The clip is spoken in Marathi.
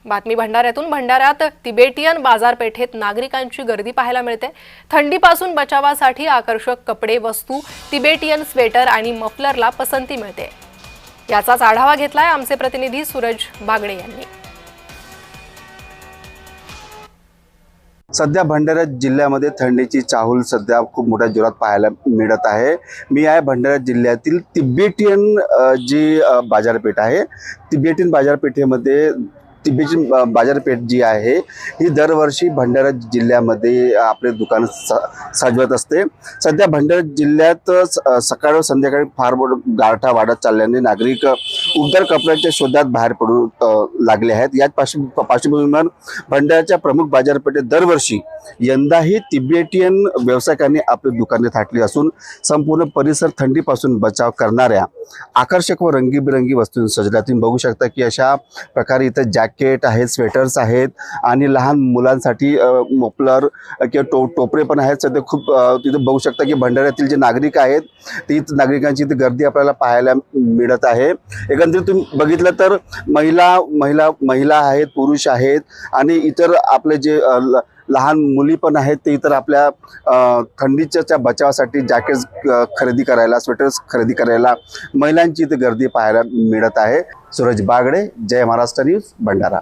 बातमी भंडाऱ्यातून। भंडाऱ्यात तिबेटियन बाजारपेठेत नागरिकांची गर्दी पाहायला मिळते। थंडीपासून बचावासाठी आकर्षक कपडे, वस्तू, तिबेटियन स्वेटर आणि मफलरला पसंती मिळते। याचाच आढावा घेतलाय आमचे प्रतिनिधी सूरज बागडे यांनी। सध्या भंडारा जिल्ह्यामध्ये थंडीची चाहूल सध्या खूप मोठ्या जोरात पाहायला मिळत आहे। मी आहे भंडारा जिल्ह्यातील तिबेटियन जी बाजारपेठ आहे। तिबेटियन बाजारपेठेमध्ये तिबेटियन बाजारपेठ जी आहे ही दरवर्षी भंडारा जिल्ह्यामध्ये आपले दुकान सजवत असते। सध्या भंडारा जिल्ह्यात सकाळ व संध्याकाळी फार गारठा वाढत चालल्याने नागरिक उबदार कपड्यांच्या शोधात बाहेर पडू लागले आहेत। याच पार्श्वभूमीवर भंडाऱ्याच्या प्रमुख बाजारपेठेत दरवर्षी यंदाही तिबेटियन व्यावसायिकांनी आपली दुकाने थाटली असून संपूर्ण परिसर थंडीपासून बचाव करणाऱ्या आकर्षक व रंगीबिरंगी वस्तूंनी सजला। तुम्ही बघू शकता की अशा प्रकारे इथं जॅकेट आहेत, स्वेटर्स आहेत आणि लहान मुलांसाठी मफलर किंवा टोपरे पण आहेत। सध्या खूप तिथे बघू शकता की भंडाऱ्यातील जे नागरिक आहेत ती नागरिकांची इथे गर्दी आपल्याला पाहायला मिळत आहे। एकंदरीत तुम्ही बघितलं तर महिला आहेत, पुरुष आहेत आणि इतर आपले जे लहान मुली पण आहेत ते इतर आपल्या थंडीच्या बचावासाठी जॅकेट्स खरेदी करायला, स्वेटर्स खरेदी करायला महिलांची इथे गर्दी पाहायला मिळत आहे। सूरज बागडे, जय महाराष्ट्र न्यूज, भंडारा।